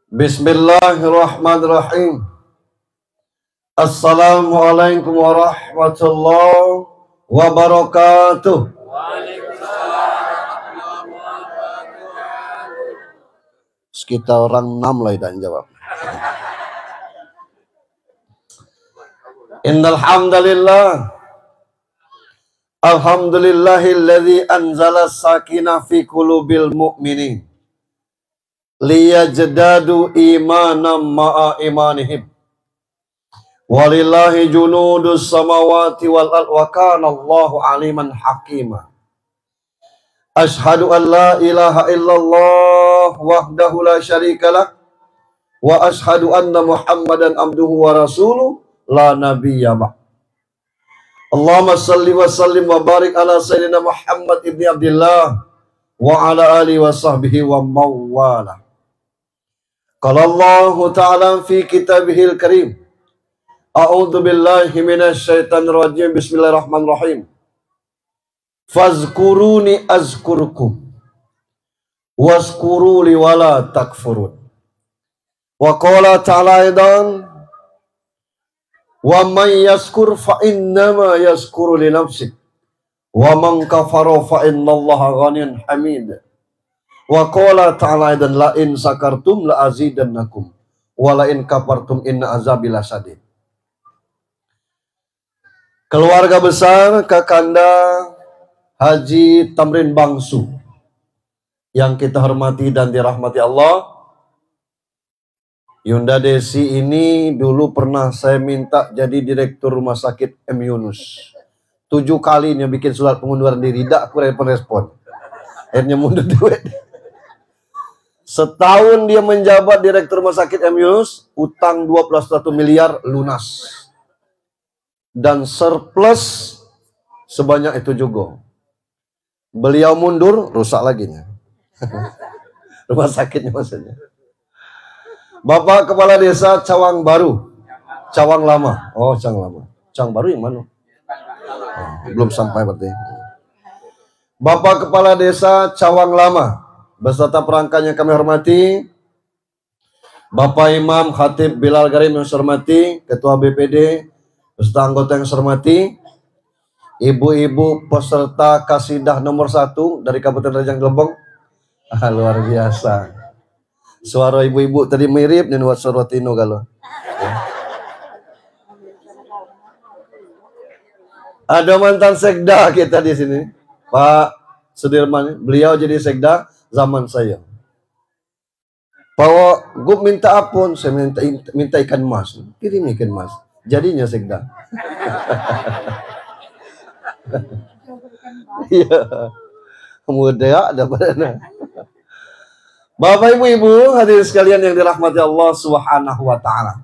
Bismillahirrahmanirrahim. Assalamualaikum warahmatullahi wabarakatuh. Sekitar orang 6 lah yang jawab. Innal hamdalillah. Alhamdulillahilladzi anzala sakinah fi qulubil mu'minin liyajdadu imanan ma'a imanihim. Walillahi junudus samawati wal ard wa kana Allahu aliman hakima. Ashhadu an la ilaha illallah wahdahu la syarikalah wa ashhadu anna Muhammadan abduhu wa rasuluh la nabiyya ba'd. Allahumma salli wa sallim wa barik ala sayyidina Muhammad ibni Abdillah wa ala alihi wa sahbihi wa mawala. Qala Allah ta'ala fi kitabihil karim. A'udzu billahi minasy syaithanir rajim. Bismillahirrahmanirrahim. Fazkuruni azkurkum wazkuruli wala takfurun. Wa qala ta'ala aidan wa man yaskur fa innama yaskuru li nafsihi wa man kafara fa innallaha ghaniyyun hamid. Wa qala ta'ala aidan la in sakartum la azidannakum wa la in kafartum inna azabi lasadid. Keluarga besar Kakanda Haji Tamrin Bangsu yang kita hormati dan dirahmati Allah, Yunda Desi ini dulu pernah saya minta jadi direktur rumah sakit M. Yunus. 7 kali dia bikin surat pengunduran diri, tidak aku respon. Akhirnya mundur duit. Setahun dia menjabat direktur rumah sakit M. Yunus, utang 21 miliar lunas. Dan surplus sebanyak itu juga. Beliau mundur, rusak lagi nya. Rumah sakitnya maksudnya. Bapak Kepala Desa Cawang Baru, Cawang Lama. Oh, Cawang Lama. Cawang Baru yang mana? Oh, belum sampai berarti. Bapak Kepala Desa Cawang Lama, beserta perangkat yang kami hormati, Bapak Imam Khatib Bilal Garim yang saya hormati, Ketua BPD, beserta anggota yang saya hormati, ibu-ibu peserta kasidah nomor 1 dari Kabupaten Rejang Gelembong. Luar biasa. Suara ibu-ibu tadi mirip dan suara Tino kalau. Ya. Ada mantan sekda kita di sini, Pak Sudirman. Beliau jadi sekda zaman saya. Bahwa gue minta apun, saya minta ikan mas, kirim ikan mas. Jadinya sekda. Iya. Muda ada pada. Bapak Ibu hadirin sekalian yang dirahmati Allah Subhanahu wa taala.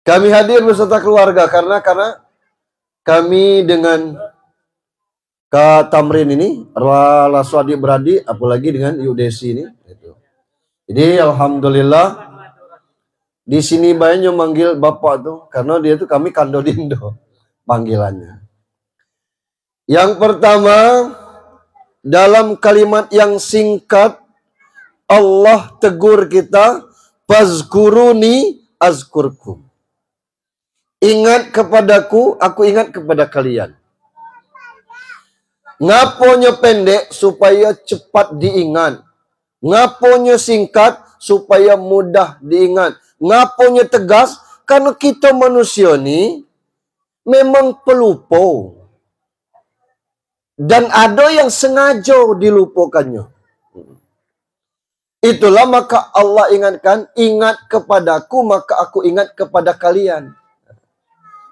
Kami hadir beserta keluarga karena kami dengan Kak Tamrin ini rala adik beradik, apalagi dengan Ibu Desi ini. Jadi alhamdulillah di sini banyak manggil bapak tuh karena dia tuh kami Kando Dindo panggilannya. Yang pertama, dalam kalimat yang singkat Allah tegur kita, fazkuruni azkurkum. Ingat kepadaku, aku ingat kepada kalian. Ngaponya pendek supaya cepat diingat. Ngaponya singkat supaya mudah diingat. Ngaponya tegas karena kita manusia ini memang pelupa. Dan ada yang sengaja dilupakannya. Itulah maka Allah ingatkan, ingat kepadaku maka aku ingat kepada kalian.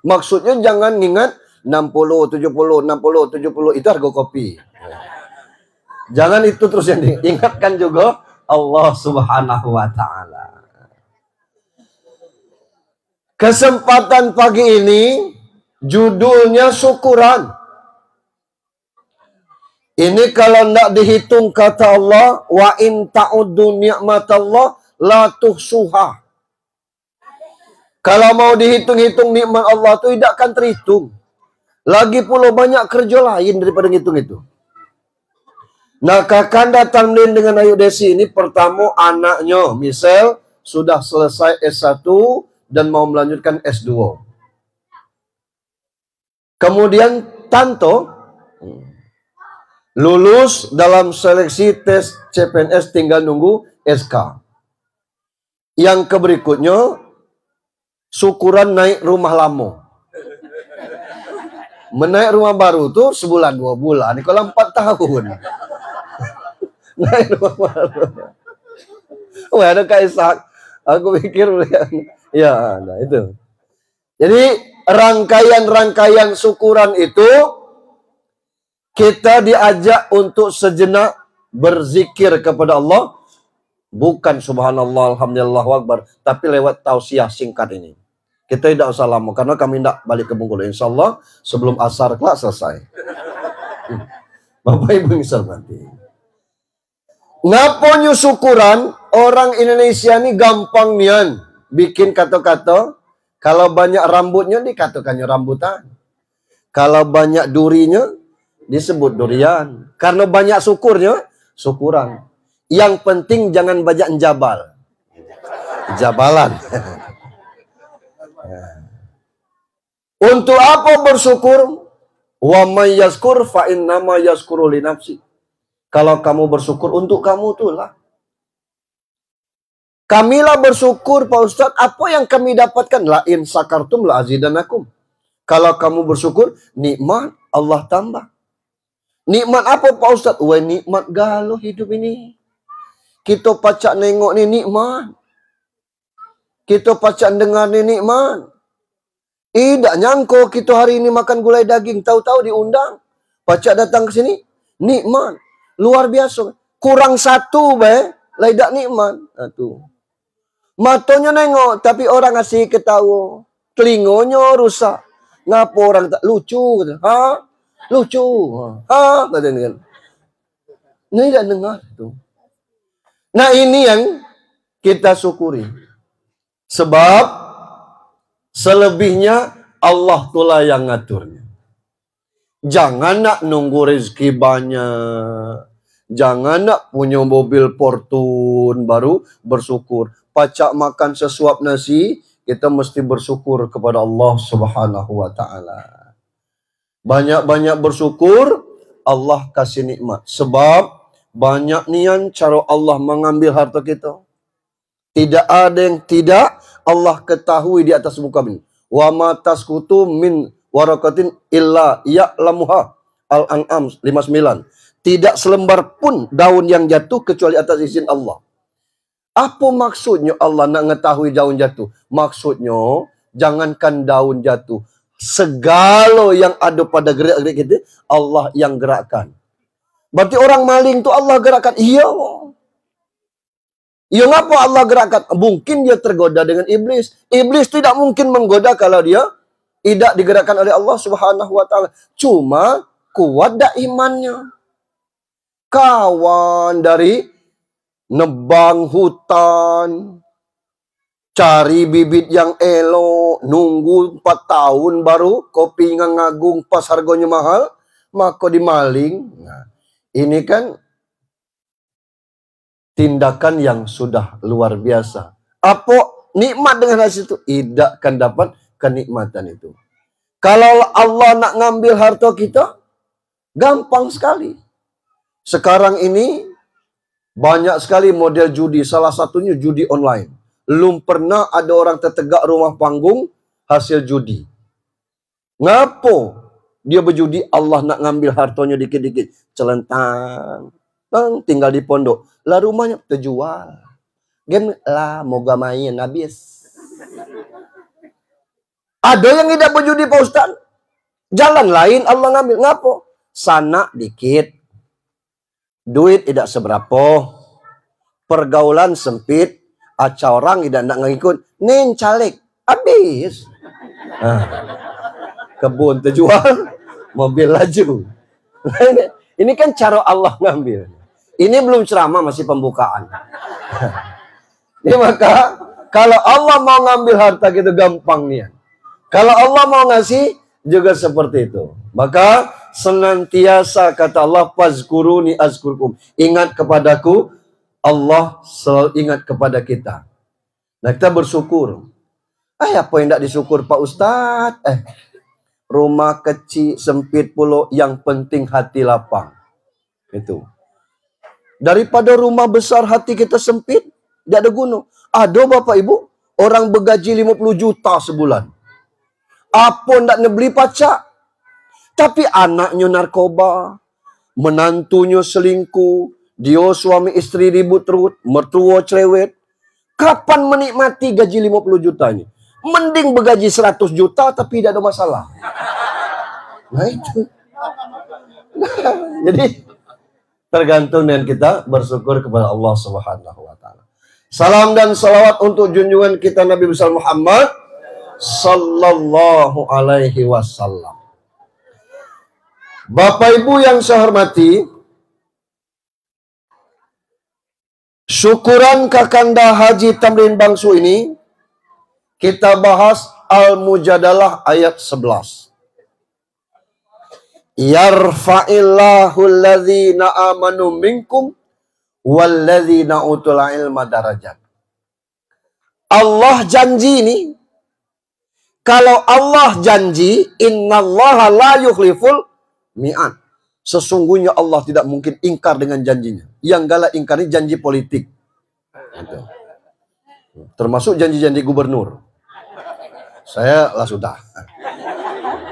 Maksudnya jangan ingat 60, 70, 60, 70 itu harga kopi. Jangan itu terus yang diingatkan juga Allah Subhanahu wa taala. Kesempatan pagi ini judulnya syukuran. Ini kalau tidak dihitung kata Allah, wa in ta'uddu ni'matallah la tuhsuha. Kalau mau dihitung-hitung nikmat Allah itu tidak akan terhitung. Lagi pula banyak kerja lain daripada ngitung itu. Nah, Kakanda Tamrin dengan Ayu Desi ini pertama anaknya, misal sudah selesai S1 dan mau melanjutkan S2. Kemudian Tanto lulus dalam seleksi tes CPNS, tinggal nunggu SK. Yang berikutnya, syukuran naik rumah lama. Menaik rumah baru tuh sebulan 2 bulan. Ini kalau 4 tahun. Naik rumah baru. Wah, ada Kak Ishak. Aku pikir ya, nah itu. Jadi rangkaian-rangkaian syukuran itu kita diajak untuk sejenak berzikir kepada Allah, bukan subhanallah, alhamdulillah, akbar, tapi lewat tausiah singkat ini. Kita tidak usah lama, karena kami tidak balik ke Bengkulu. Insya Allah sebelum asar kelak selesai. Bapak Ibu yang hormati. Ngaponyo syukuran, orang Indonesia ini gampang nian bikin kata-kata. Kalau banyak rambutnya dikatakannya rambutan. Kalau banyak durinya disebut durian. Karena banyak syukurnya, syukuran. Yang penting jangan banyak jabal. Jabalan. Untuk apa bersyukur? Wa may yazkur fa innama yazkuru li nafsi. Kalau kamu bersyukur untuk kamu itulah. Kamilah bersyukur, Pak Ustadz, apa yang kami dapatkan? La in sakartum la azidanakum. Kalau kamu bersyukur, nikmat Allah tambah. Nikmat apa, Pak Ustadz? Wah, nikmat galau hidup ini. Kita pacak nengok ni nikmat. Kita pacak dengar ni nikmat. Tidak nyangko kita hari ini makan gulai daging, tahu-tahu diundang. Pacak datang ke sini, nikmat. Luar biasa. Kurang satu, laidak nikmat. Tuh. Matanya nengok, tapi orang ngasih ketawa. Telingonya rusak. Ngapa orang tak lucu? Ha? Lucu. Ha? Katanya. Ini tidak dengar. Tuh. Nah, ini yang kita syukuri. Sebab selebihnya Allah tulah yang ngaturnya. Jangan nak nunggu rezeki banyak. Jangan nak punya mobil Fortune baru bersyukur. Pacak makan sesuap nasi, kita mesti bersyukur kepada Allah Subhanahu wa taala. Banyak-banyak bersyukur, Allah kasih nikmat. Sebab banyak nian cara Allah mengambil harta kita. Tidak ada yang tidak Allah ketahui di atas muka bumi. Wa ma tasqutu min waraqatin illa ya'lamuha. Al-An'am 59. Tidak selembar pun daun yang jatuh kecuali atas izin Allah. Apa maksudnya Allah nak mengetahui daun jatuh? Maksudnya, jangankan daun jatuh. Segala yang ada pada gerak-gerik kita, Allah yang gerakkan. Berarti orang maling tu Allah gerakkan. Iya. Ya, ngapa Allah gerakkan? Mungkin dia tergoda dengan iblis. Iblis tidak mungkin menggoda kalau dia tidak digerakkan oleh Allah Subhanahu wa taala. Cuma kuat dak imannya. Kawan dari nebang hutan, cari bibit yang elok, nunggu 4 tahun baru kopi ngagung pas harganya mahal, maka dimaling. Nah, ini kan tindakan yang sudah luar biasa. Apa nikmat dengan hasil itu? Tidak akan dapat kenikmatan itu. Kalau Allah nak ngambil harta kita, gampang sekali. Sekarang ini banyak sekali model judi. Salah satunya judi online. Belum pernah ada orang tertegak rumah panggung hasil judi. Ngapo dia berjudi? Allah nak ngambil hartanya dikit-dikit. Celentang. Tinggal di pondok. Lah rumahnya terjual. Game lah moga main habis. Ada yang tidak berjudi, Pak Ustaz. Jalan lain Allah ngambil. Ngapo? Sana dikit. Duit tidak seberapa. Pergaulan sempit. Aca orang tidak nak ngikut. Nin caleg. Habis. Kebun terjual. Mobil laju. Ini kan cara Allah ngambil. Ini belum ceramah, masih pembukaan. Ini maka kalau Allah mau ngambil harta kita gampang nih. Kalau Allah mau ngasih juga seperti itu. Maka senantiasa kata Allah, fazkuruni azkurkum. Ingat kepadaku, Allah selalu ingat kepada kita. Nah, kita bersyukur. Apa yang tidak disyukur Pak Ustadz? Rumah kecil, sempit pulau, yang penting hati lapang. Itu. Daripada rumah besar hati kita sempit, tidak ada guna. Ada Bapak Ibu, orang bergaji 50 juta sebulan. Apa tidak nak beli pacak? Tapi anaknya narkoba, menantunya selingkuh, dia suami istri ribut terus, mertua cerewet. Kapan menikmati gaji 50 juta ini? Mending bergaji 100 juta tapi tidak ada masalah. Nah itu. Jadi tergantung dengan kita bersyukur kepada Allah Subhanahu wa taala. Salam dan salawat untuk junjungan kita Nabi besar Muhammad sallallahu alaihi wasallam. Bapak Ibu yang saya hormati, syukuran Kakanda Haji Tamrin Bangsu ini kita bahas Al-Mujadalah ayat 11. Yarfa'illahu alladzina amanu minkum walladzina utul ilma darajat. Allah janji ini, kalau Allah janji, innallaha la yukhliful mi'ad. Sesungguhnya Allah tidak mungkin ingkar dengan janjinya. Yang galak ingkar ini janji politik. Termasuk janji-janji gubernur. Saya lah sudah.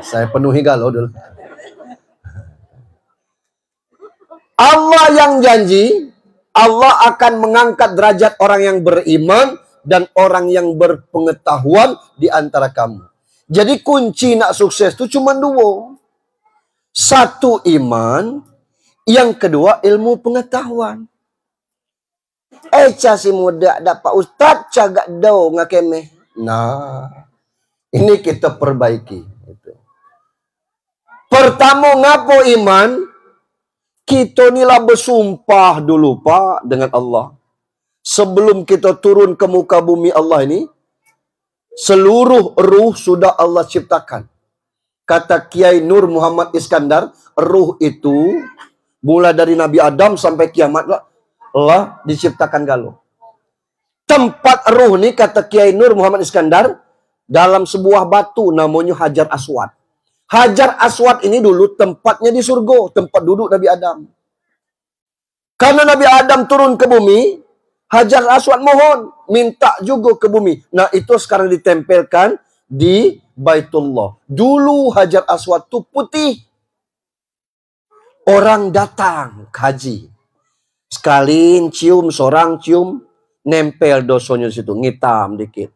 Saya penuhi galau dulu. Allah yang janji, Allah akan mengangkat derajat orang yang beriman dan orang yang berpengetahuan di antara kamu. Jadi kunci nak sukses itu cuma dua. Satu iman, yang kedua ilmu pengetahuan. Casi muda dapat ustaz cagak dau ngakemeh. Nah, ini kita perbaiki. Pertama ngapo iman, kita inilah bersumpah dulu Pak dengan Allah. Sebelum kita turun ke muka bumi Allah ini, seluruh ruh sudah Allah ciptakan. Kata Kiai Nur Muhammad Iskandar, ruh itu mulai dari Nabi Adam sampai kiamat lah diciptakan galuh. Tempat ruh ini kata Kiai Nur Muhammad Iskandar dalam sebuah batu namanya Hajar Aswad. Hajar Aswad ini dulu tempatnya di surga, tempat duduk Nabi Adam. Karena Nabi Adam turun ke bumi, Hajar Aswad mohon, minta juga ke bumi. Nah itu sekarang ditempelkan di Baitullah. Dulu Hajar Aswad itu putih. Orang datang haji. Sekali cium, seorang cium, nempel dosonya situ, ngitam dikit.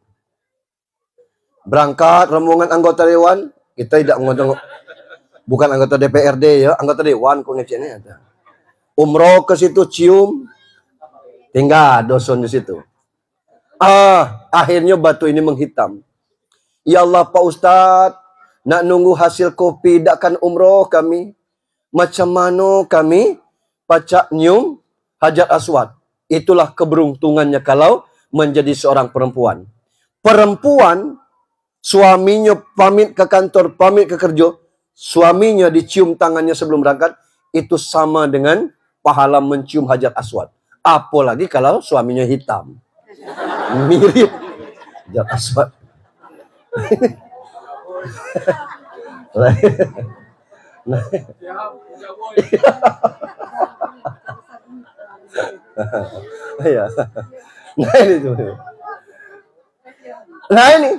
Berangkat rombongan anggota dewan, kita tidak bukan anggota DPRD ya, anggota dewan kok ngeceknya ada. Umroh ke situ cium, tinggal doson di situ. Akhirnya batu ini menghitam. Ya Allah Pak Ustadz, nak nunggu hasil kopi dakkan umroh kami. Macam mana kami pacak nyium Hajar Aswad? Itulah keberuntungannya kalau menjadi seorang perempuan. Perempuan, suaminya pamit ke kantor, pamit ke kerja, suaminya dicium tangannya sebelum berangkat, itu sama dengan pahala mencium Hajar Aswad. Apalagi kalau suaminya hitam. Mirip Hajar Aswad. Nah, nah ini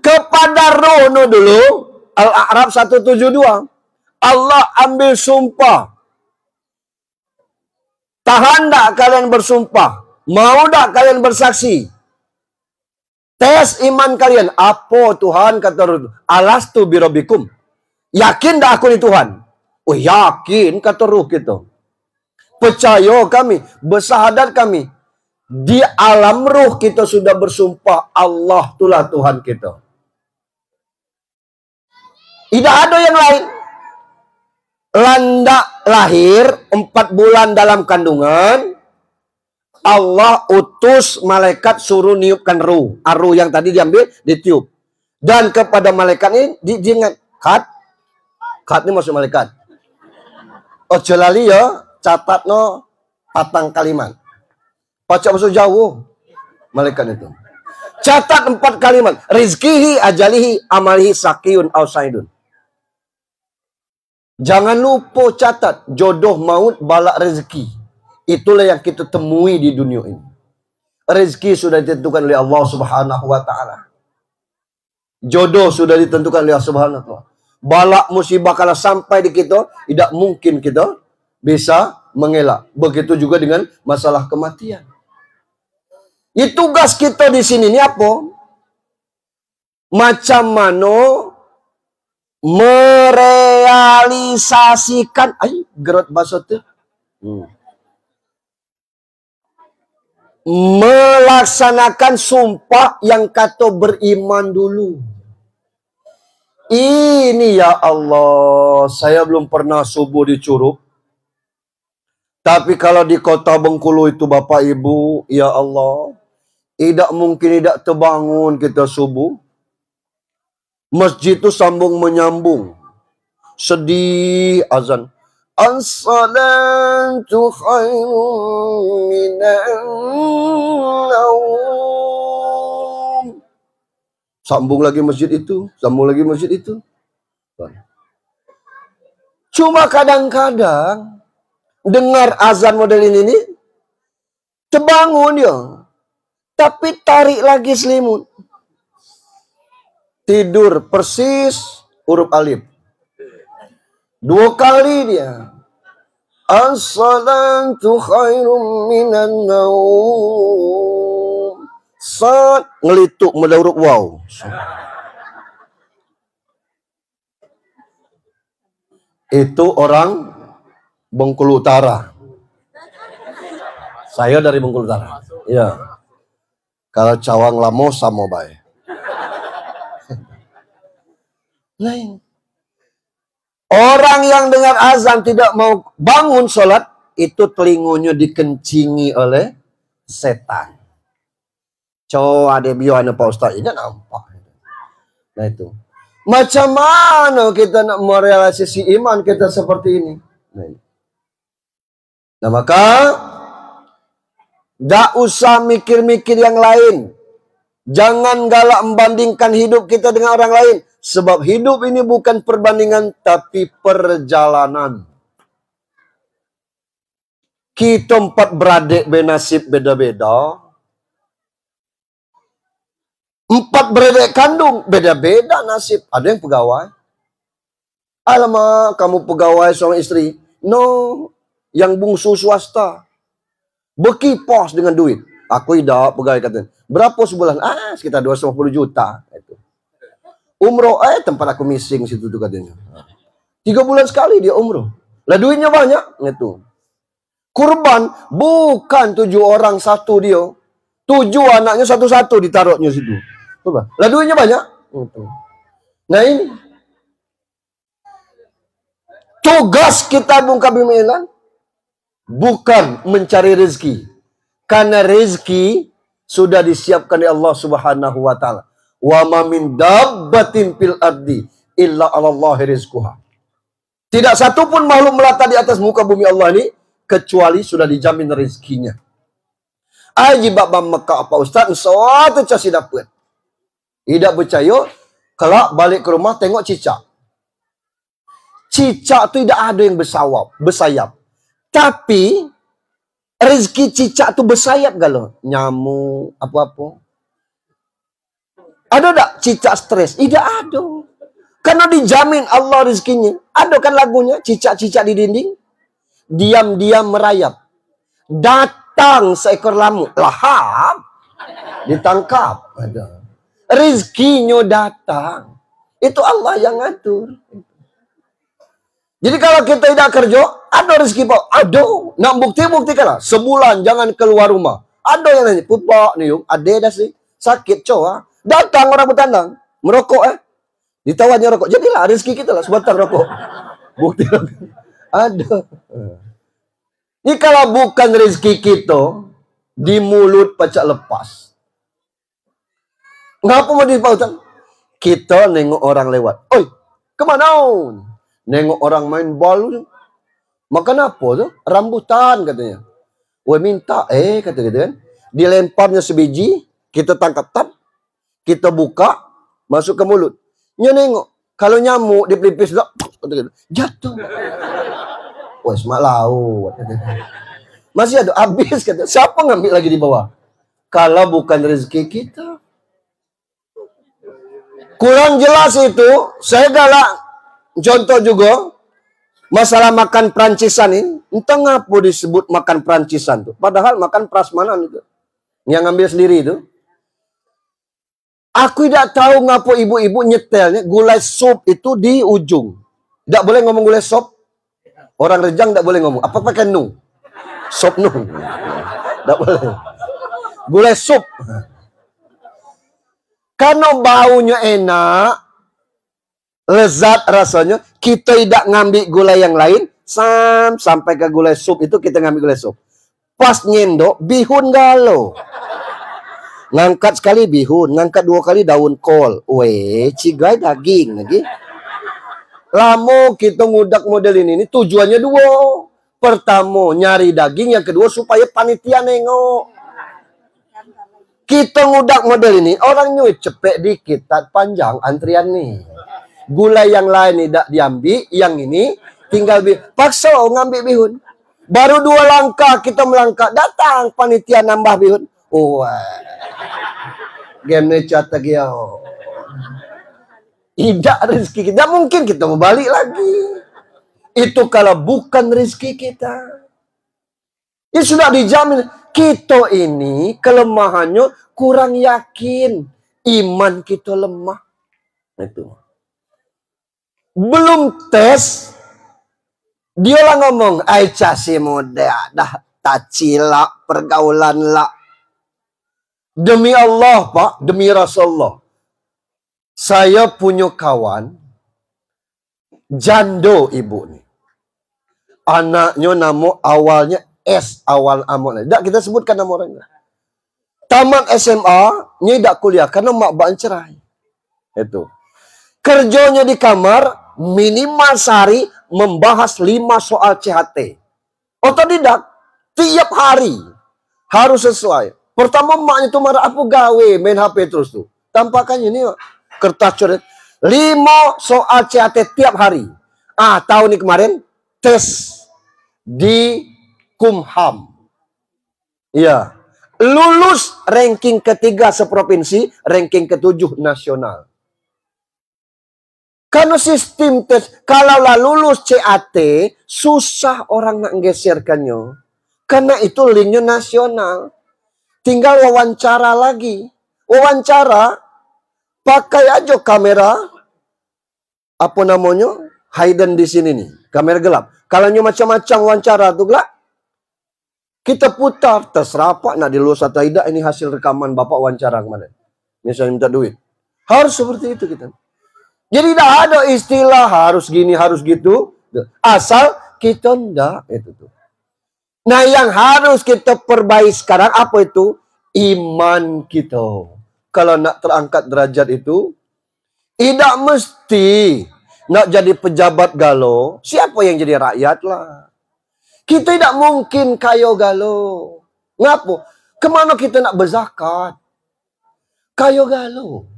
kepada rono dulu Al-A'raf 172 Allah ambil sumpah. Tahan tak kalian bersumpah? Mau tak kalian bersaksi? Tes iman kalian. Apa Tuhan kata Ruh? Alastu birabbikum. Yakin tak aku ni Tuhan? Oh yakin kata Ruh kita. Percaya kami, bersahadat kami. Di alam ruh kita sudah bersumpah Allah itulah Tuhan kita. Tidak ada yang lain. Landak lahir 4 bulan dalam kandungan. Allah utus malaikat suruh niupkan ruh. Ruh yang tadi diambil, ditiup. Dan kepada malaikat ini diingat. Kat ini maksud malaikat. Ojo lali ya, catat no patang kalimat. Pacak masuk jauh. Malaikat itu. Catat 4 kalimat. Rizkihi, ajalihi, amalihi, sakiyun, ausaidun. Jangan lupa catat jodoh, maut, balak, rezeki. Itulah yang kita temui di dunia ini. Rezeki sudah ditentukan oleh Allah Subhanahu wa taala. Jodoh sudah ditentukan oleh Allah Subhanahu wa taala. Balak musibah kalau sampai di kita, tidak mungkin kita bisa mengelak. Begitu juga dengan masalah kematian. Tugas kita di sini ni apa? Macam mana merealisasikan gerak bahasa tu. Melaksanakan sumpah yang kata beriman dulu. Ini ya Allah, saya belum pernah subuh di Curug. Tapi kalau di kota Bengkulu itu Bapak Ibu, ya Allah, tidak mungkin tidak terbangun kita subuh. Masjid itu sambung menyambung. Sedih azan. As-salatu khairun minan naum. Sambung lagi masjid itu, sambung lagi masjid itu. Cuma kadang-kadang dengar azan model ini terbangun dia. Tapi tarik lagi selimut. Tidur persis huruf alif. 2 kali dia. As-salatu khairum minan naum. Sat ngelituk mula huruf waw. Itu orang Bengkulu Utara. Saya dari Bengkulu Utara. Ya. Kalau Cawang Lamo sama baik. Lain. Orang yang dengar azan tidak mau bangun sholat, itu telingonya dikencingi oleh setan. Coba ada biar Pak Ustaz ini nampak. Nah itu. Macam mana kita nak merealisasi iman kita seperti ini? Nah maka tak usah mikir-mikir yang lain. Jangan galak membandingkan hidup kita dengan orang lain. Sebab hidup ini bukan perbandingan, tapi perjalanan. Kita 4 beradik bernasib beda-beda. 4 beradik kandung, beda-beda nasib. Ada yang pegawai. Alamak, kamu pegawai seorang istri. No, yang bungsu swasta. Berkipas dengan duit. Aku tidak pegawai katanya. Berapa sebulan? Sekitar 250 juta. Itu. Umroh, tempat aku missing situ tuh katanya. 3 bulan sekali dia umroh. Lah duitnya banyak. Itu. Kurban, bukan 7 orang satu dia. 7 anaknya satu-satu ditaruhnya situ. Lah duitnya banyak. Itu. Nah ini. Tugas kita bungkam bimilan bukan mencari rezeki. Karena rezeki sudah disiapkan oleh Allah Subhanahu wa taala. Wa ma min dabbatin fil ardi illa 'alallahi rizquha. Tidak satu pun makhluk melata di atas muka bumi Allah ini kecuali sudah dijamin rezekinya. Aji bab Mekah apa Ustaz, suatu casi dapat. Tidak percaya, kelak balik ke rumah tengok cicak. Cicak tu tidak ada yang bersayap. Tapi rezeki cicak tu bersayap galau. Nyamuk, apa-apa. Ada tak cicak stres? Tidak ada. Karena dijamin Allah rezekinya. Ada kan lagunya, cicak-cicak di dinding. Diam-diam merayap. Datang seekor lamuk. Lahap. Ditangkap. Ada. Rezekinya datang. Itu Allah yang ngatur. Jadi kalau kita tidak kerja, ada rezeki Pak. Ada. Nak buktikanlah. Sebulan jangan keluar rumah. Ada yang nanya, Pak nih yuk, ada dah sih. Sakit coba. Datang orang bertandang. Merokok ditawarnya rokok. Jadilah rezeki kita lah. Sebentar rokok. Bukti ada. Ini kalau bukan rezeki kita, di mulut pacak lepas. Ngapa mau dipautan? Kita nengok orang lewat. Oi, kemana? Nengok orang main bola. Makan apa tuh? Rambutan katanya. Wah minta, kata gitu kan. Dilemparnya sebiji, kita tangkap tap, kita buka, masuk ke mulut. Nyo nengok, kalau nyamuk di pelipis kata gitu, jatuh. Wah semak laut. Masih ada habis kata. Siapa ngambil lagi di bawah? Kalau bukan rezeki kita. Kurang jelas itu. Saya galak. Contoh juga. Masalah makan Prancisan ini. Entah ngapa disebut makan Prancisan tuh. Padahal makan prasmanan itu. Yang ngambil sendiri itu. Aku tidak tahu ngapa ibu-ibu nyetelnya. Gulai sup itu di ujung. Tidak boleh ngomong gulai sup. Orang Rejang tidak boleh ngomong. Apa pakai nu? Sop nu. Tidak boleh. Gulai sup. Karena baunya enak, lezat rasanya, kita tidak ngambil gulai yang lain, sampai ke gulai sup itu kita ngambil gulai sup. Pas nyendok, bihun galo. Ngangkat sekali bihun, ngangkat 2 kali daun kol. Weh, cigai daging lagi. Lama kita ngudak model ini tujuannya 2. Pertama, nyari daging. Yang kedua, supaya panitia nengok. Kita ngudak model ini, orang nyuit cepet dikit, tak panjang antrian nih. Gula yang lain tidak diambil, yang ini tinggal paksa ngambil bihun. Baru 2 langkah kita melangkah, datang panitia nambah bihun. Wah, game catat ya. Tidak rezeki kita, mungkin kita mau balik lagi. Itu kalau bukan rezeki kita. Ini sudah dijamin. Kita ini kelemahannya kurang yakin. Iman kita lemah. Itu. Belum tes. Dia lah ngomong. Aisyah si muda. Dah tak cilak pergaulan lah. Demi Allah Pak. Demi Rasulullah. Saya punya kawan. Jando ibu nih. Anaknya nama awalnya S awal amal. Tak kita sebutkan nama orangnya. Tamat SMA, ni tak kuliah karena mak bak cerai. Itu. Kerjanya di kamar minimal sehari membahas 5 soal CHT. Otodidak tiap hari harus sesuai. Pertama maknya tu marah apa gawe main HP terus tu. Tampakannya ni kertas coret 5 soal CHT tiap hari. Tahun ni kemarin tes di Kumham. Ya. Lulus ranking ketiga seprovinsi, ranking ke-7 nasional. Karena sistem tes, kalau lah lulus CAT, susah orang nak geserkannya. Karena itu linknya nasional. Tinggal wawancara lagi. Wawancara, pakai aja kamera, apa namanya, hidden di sini nih, kamera gelap. Kalau macam-macam wawancara tuh gelap, kita putar, terserah Pak nak dilulus atau tidak, ini hasil rekaman Bapak wawancara kemarin. Misalnya minta duit. Harus seperti itu kita. Jadi tidak ada istilah harus gini, harus gitu. Asal kita ndak itu tuh. Nah yang harus kita perbaiki sekarang apa itu? Iman kita. Kalau nak terangkat derajat itu, tidak mesti nak jadi pejabat galau. Siapa yang jadi rakyat lah. Kita tidak mungkin kaya galau. Ngapa? Kemana kita nak berzakat? Kaya galau.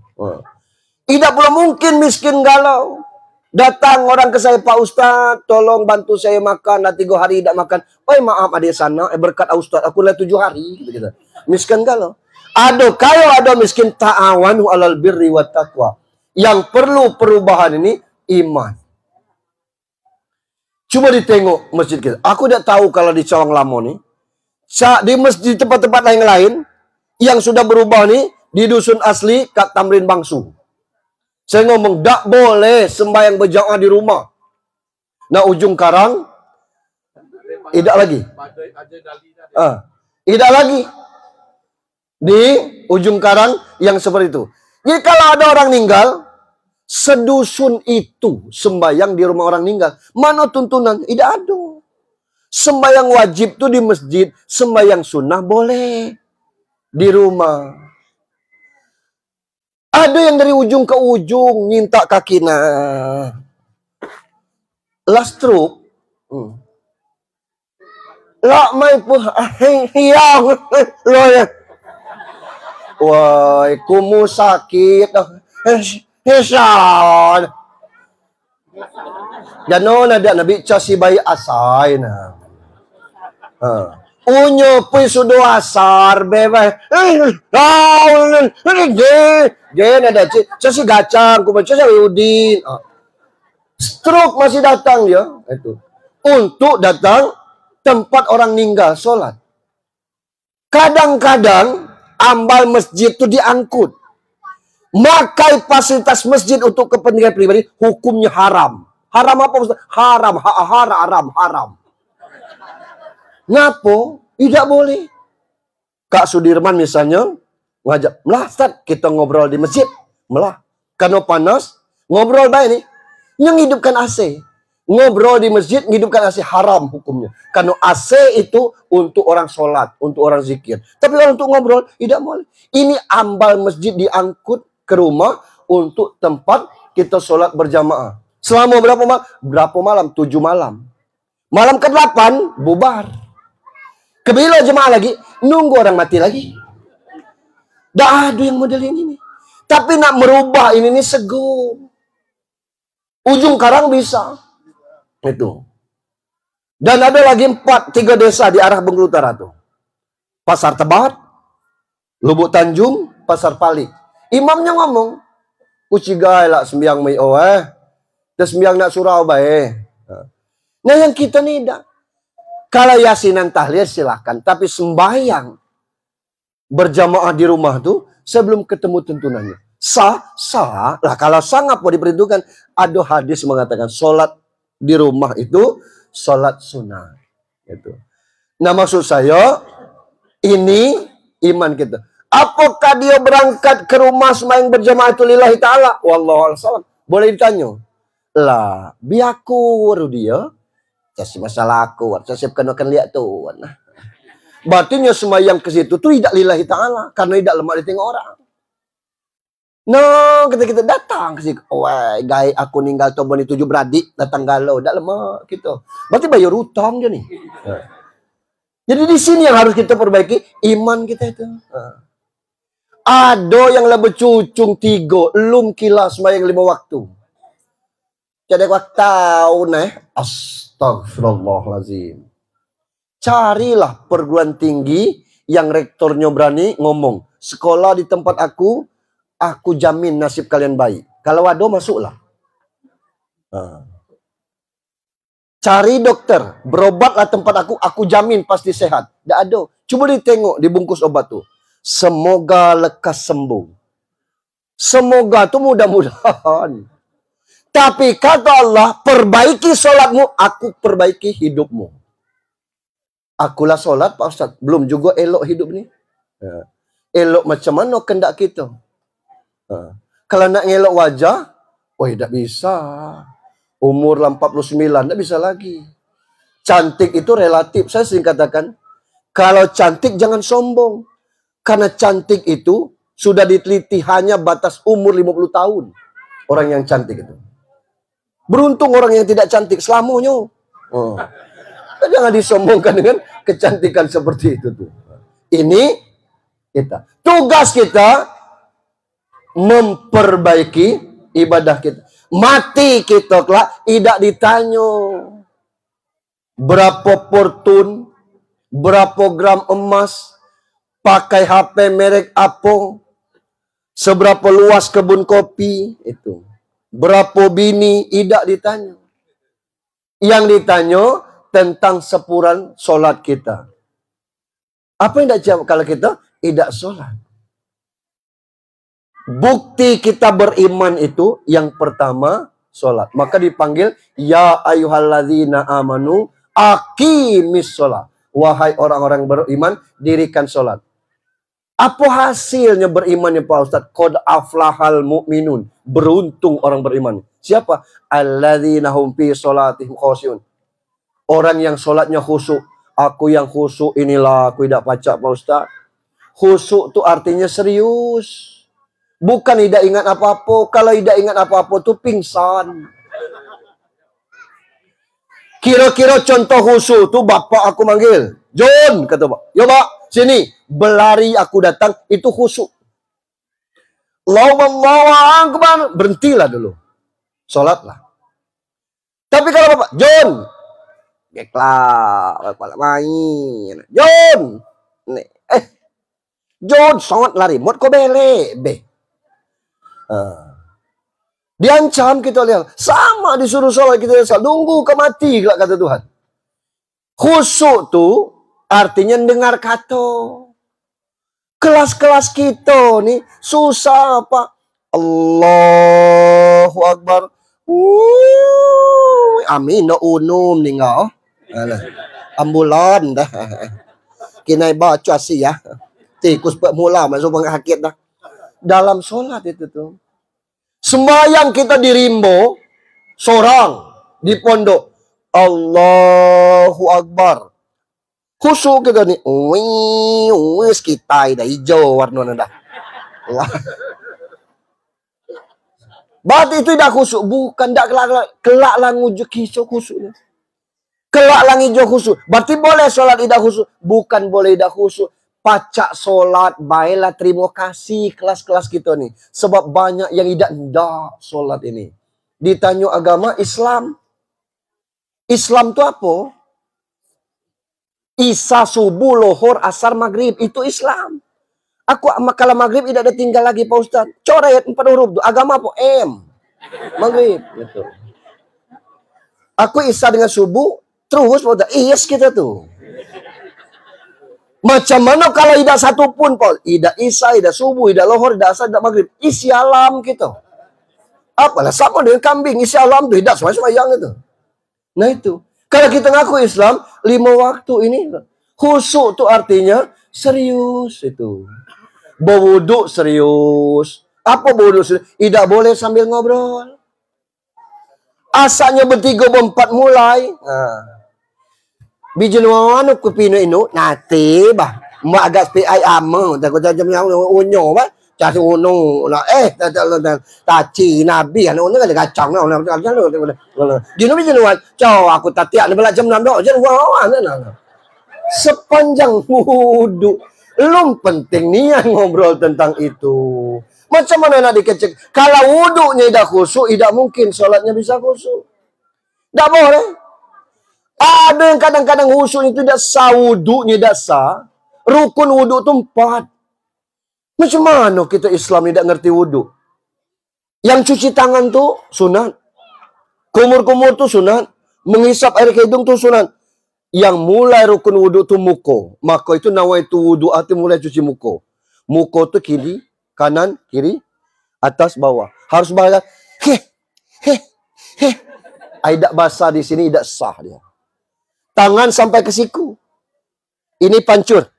Tidak pula mungkin miskin galau. Datang orang ke saya, Pak Ustaz, tolong bantu saya makan. Dah 3 hari tidak makan. Oh maaf adik sana, berkat Ustaz, aku lah 7 hari. Gitu. Miskin galau. Ada kaya, ada miskin. Ta'awanu alal birri wa taqwa. Yang perlu perubahan ini, iman. Coba ditengok masjid kita. Aku tidak tahu kalau di Cawang Lamo nih. Di masjid tempat-tempat lain-lain. Yang sudah berubah nih. Di dusun asli Kat Tamrin Bangsu. Saya ngomong. Tak boleh sembahyang berjamaah di rumah. Nah ujung karang. Tidak lagi. Tidak lagi. Di ujung karang yang seperti itu. Jadi kalau ada orang meninggal. Sedusun itu sembahyang di rumah orang meninggal. Mana tuntunan? Tidak ada. Sembahyang wajib itu di masjid. Sembahyang sunnah boleh. Di rumah. Ada yang dari ujung ke ujung. Minta kaki nah. Last stroke. Lak mai pu hiang lo ya. Woi, kumu sakit. Hesan. Ganon ada nabi si bayi asai na. Unyo pun sudah asar bebas. Gen ada si gacang, ku baca si Udin. Stroke masih datang ya, itu. Untuk datang tempat orang meninggal sholat. Kadang-kadang ambal masjid itu diangkut. Makai fasilitas masjid untuk kepentingan pribadi, hukumnya haram. Haram apa Ustaz? Haram. Ngapo? Tidak boleh. Kak Sudirman misalnya ngajak, melah Ustaz, kita ngobrol di masjid. Melah. Karena panas, ngobrol baik nih. Yang hidupkan AC. Ngobrol di masjid, hidupkan AC haram hukumnya. Karena AC itu untuk orang sholat, untuk orang zikir. Tapi kalau untuk ngobrol, tidak boleh. Ini ambal masjid diangkut ke rumah untuk tempat kita sholat berjamaah. Selama berapa malam? 7 malam. Malam ke-8, bubar. Kebila jemaah lagi, nunggu orang mati lagi. Dah ada yang model ini. Tapi nak merubah ini sego. Ujung Karang bisa. Itu. Dan ada lagi 3 desa di arah Bengkulu Utara tuh. Pasar Tebat, Lubuk Tanjung, Pasar Palik. Imamnya ngomong, ucigai lah sembiang mai terus sembiang nak surau bae. Nah yang kita nih dah. Kalau yasinan tahlil silahkan, tapi sembahyang berjamaah di rumah tuh sebelum ketemu tuntunannya. Sah lah, kalau sangat mau diperhitungkan. Ada hadis mengatakan sholat di rumah itu sholat sunnah. Gitu. Nah maksud saya ini iman kita. Apakah dia berangkat ke rumah sembahyang berjamaah itu lillahi ta'ala? Wallahu a'lam. Boleh ditanya. Lah, biaku dia. Saya masalah aku. Saya kena lihat tuh. Nah. Batinnya sembahyang ke situ tuh tidak lillahi ta'ala. Karena tidak lemah ditengok orang. No, kita datang ke situ. Wah, gay aku ninggal tombol 7 beradik. Datang galau. Tak lemah gitu. Berarti bayar hutang dia nih. Jadi di sini yang harus kita perbaiki. Iman kita itu. Ada yang lebih cucung 3, lum kilas sembahyang 5 waktu. Jadi waktu tahu astagfirullahaladzim. Carilah perguruan tinggi yang rektornya berani ngomong. Sekolah di tempat aku jamin nasib kalian baik. Kalau ada masuklah. Cari dokter, berobatlah tempat aku jamin pasti sehat. Tidak ada. Coba ditengok di bungkus obat tuh. Semoga lekas sembuh. Semoga tuh mudah-mudahan. Tapi kata Allah, perbaiki sholatmu, aku perbaiki hidupmu. Akulah sholat Pak Ustaz. Belum juga elok hidup ni. Elok macam mana kendak kita? Kalau nak ngelok wajah, tidak bisa. Umur 49, tidak bisa lagi. Cantik itu relatif. Saya sering katakan, kalau cantik jangan sombong. Karena cantik itu sudah diteliti hanya batas umur 50 tahun. Orang yang cantik itu. Beruntung orang yang tidak cantik selamanya. Jangan disombongkan dengan kecantikan seperti itu tuh. Ini kita. Tugas kita memperbaiki ibadah kita. Mati kita kelak tidak ditanya berapa portun, berapa gram emas, pakai HP merek apa, seberapa luas kebun kopi itu. Berapa bini tidak ditanya. Yang ditanya tentang sepuran solat kita. Apa yang tidak jawab kalau kita tidak solat? Bukti kita beriman itu yang pertama solat. Maka dipanggil ya ayyuhalladzina amanu aqimis solat. Wahai orang-orang beriman, dirikan solat. Apa hasilnya berimannya Pak Ustaz? Qad aflahal mu'minun. Beruntung orang beriman. Siapa? Alladzina hum fi sholatihim khushu'un. Orang yang sholatnya khusyuk. Aku yang khusyuk inilah aku tidak pacak Pak Ustaz. Khusyuk itu artinya serius. Bukan tidak ingat apa-apa. Kalau tidak ingat apa-apa itu pingsan. Kira-kira contoh khusyuk tu bapak aku manggil. John, kata pak. Yo pak, sini. Berlari aku datang, itu khusyuk. Allahu Akbar. Berhentilah dulu. Sholatlah. Tapi kalau bapak, John. Geklah, bapak main. John. John, sangat lari. Mot ko bele. Diancam kita lihat. Sama disuruh sholat kita lihat. Nunggu ke mati kelak kata Tuhan. Khusyuk tu artinya dengar kata. Kelas-kelas kita ni susah apa? Allahu Akbar. Amin no unum ni ngau. Ambulan dah. Kinai baca sih ya. Tikus mula masuk penghakit dah. Dalam solat itu tuh. Sembahyang kita di Rimbo, seorang di pondok. Allahu Akbar. Khusyuk kita nih. Wis kita dah hijau warna dah. Berarti itu dah khusyuk. Bukan dah kelak lah ngujuk kisah khusyuknya. Kelak lah hijau khusyuk. Berarti boleh solat tidak khusyuk. Bukan boleh tidak khusyuk. Pacak solat, baiklah terima kasih kelas-kelas kita nih. Sebab banyak yang tidak solat ini. Ditanya agama Islam. Islam itu apa? Isya, subuh, lohor, asar, maghrib. Itu Islam. Aku kalau maghrib tidak ada tinggal lagi Pak Ustaz. Coret 4 huruf. Agama apa? M. Maghrib. Gitu. Aku Isya dengan subuh. Terus Pak Ustaz. Yes kita tuh. Macam mana kalau tidak satu pun, Paul? Tidak Isya, tidak subuh, tidak lohor, tidak asar, tidak maghrib. Isi alam kita. Apalah sama dengan kambing. Isi alam itu tidak sembahyang itu. Nah itu. Kalau kita ngaku Islam, 5 waktu ini. Khusyuk itu artinya serius itu. Berwuduk serius. Apa berwuduk serius? Tidak boleh sambil ngobrol. Asalnya bertiga, berempat mulai. Nah. Bijin wano ku pino ino nate bah mak agak spi ai ama tak kata jam yang unyo bah cah uno lah taci nabi anu ne kacang nah dino bijin wan cow aku tatiak ne bela jam 6 dok jen wan sepanjang wudu belum penting niat ngobrol tentang itu. Macam mana nak dikecek? Kalau wudunya tidak khusyuk, tidak mungkin sholatnya bisa khusyuk. Tidak boleh. Ada yang kadang-kadang khusyuk itu tidak sah, wudunya tidak sah. Rukun wudu itu 4. Macam mana kita Islam tidak ngerti wudu? Yang cuci tangan tu sunat. Kumur-kumur tu sunat. Menghisap air ke hidung tu sunat. Yang mulai rukun wudu tu muko. Maka itu nawaitu wudu arti mulai cuci muko. Muko tu kiri, kanan, kiri, atas, bawah. Harus bahasa tidak basah di sini tidak sah dia. Tangan sampai ke siku. Ini pancur.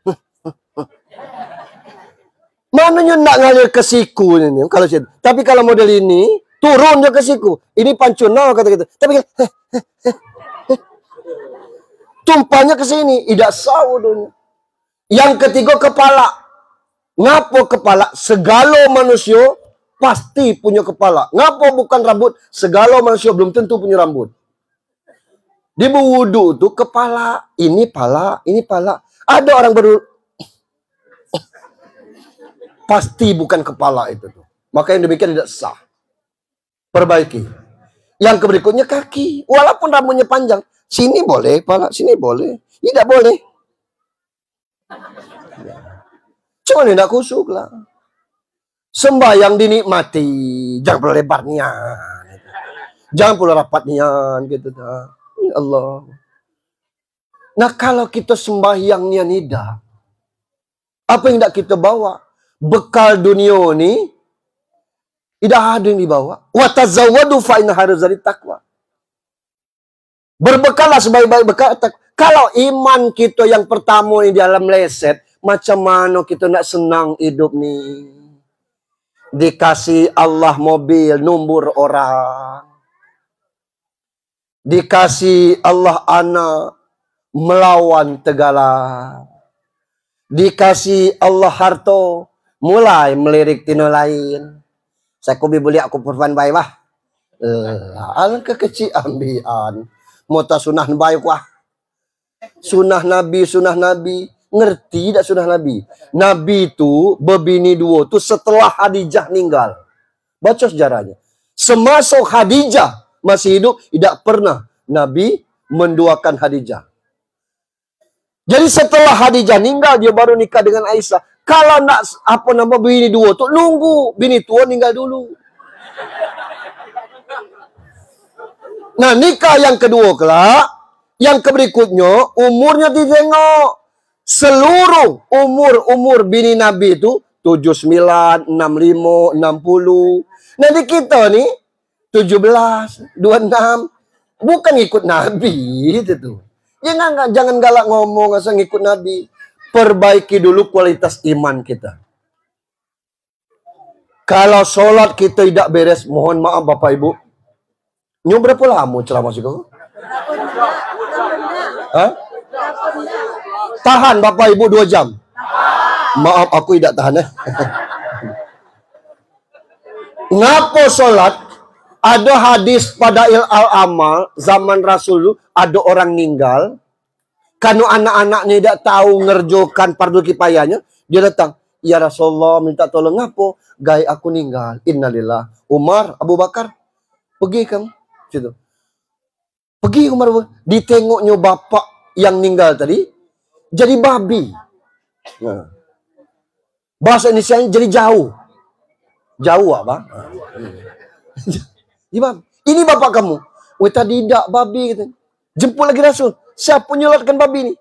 Mananya nak ngalir ke siku ini kalau situ. Tapi kalau model ini turun dia ke siku. Ini pancur no kata kita. Tapi tumpahnya ke sini, tidak sah wudunya. Yang ketiga kepala. Ngapo kepala? Segala manusia pasti punya kepala. Ngapo bukan rambut? Segala manusia belum tentu punya rambut. Di berwudu tu kepala, ini pala, ini pala. Ada orang pasti bukan kepala itu tuh. Maka yang demikian tidak sah. Perbaiki. Yang berikutnya kaki, walaupun rambutnya panjang, sini boleh, pala, sini boleh, tidak boleh. Cuma tidak khusyuk lah. Sembahyang dinikmati, jangan perlu lebar nian, jangan perlu rapat nian, gitu dah. Allah. Nah kalau kita sembahyangnya tidak, apa yang tidak kita bawa? Bekal dunia ni tidak ada yang dibawa. Wa tazawwadu fa inna khairaz taqwa. Berbekallah sebaik-baik bekal. Kalau iman kita yang pertama ini dalam leset, macam mana kita nak senang hidup ni? Dikasih Allah mobil nombor orang. Dikasih Allah anak melawan tegala. Dikasih Allah harta mulai melirik tino lain. Saya kubi boleh aku perban baik bah. Alangkah kecil ambian. Mota sunah baik wah. Sunah Nabi. Ngerti tak sunah Nabi? Nabi itu berbini dua tu setelah Khadijah meninggal. Baca sejarahnya. Semasa Khadijah masih hidup, tidak pernah Nabi menduakan Khadijah. Jadi setelah Khadijah meninggal, dia baru nikah dengan Aisyah. Kalau nak bini dua tu, nunggu bini tua meninggal dulu. Nah, nikah yang kedua kelak, yang berikutnya, umurnya ditengok. Seluruh umur bini Nabi itu 79, 65, 60. Nanti kita ni 17, 26. Bukan ikut Nabi itu tuh. Jangan galak ngomong asal ngikut Nabi. Perbaiki dulu kualitas iman kita. Kalau sholat kita tidak beres, mohon maaf Bapak Ibu. Nyu berapa lama ceramah sih kau? Hah? Tahan Bapak Ibu 2 jam. Maaf aku tidak tahan ya. Ngapo sholat? Ada hadis pada al-amal zaman Rasul ada orang ninggal. Karena anak-anaknya tidak tahu ngerjokan fardu kifayahnya, dia datang, ya Rasulullah minta tolong ngapo? Gai aku ninggal. Innalillah. Umar, Abu Bakar, pergi kamu situ. Pergi Umar, ditengoknya bapak yang ninggal tadi jadi babi. Nah. Bahasa Indonesia jadi jauh. Jauh apa? Ini bapak kamu. Tadi tidak babi gitu. Jemput lagi Rasul. Siapa nyolatkan babi ni?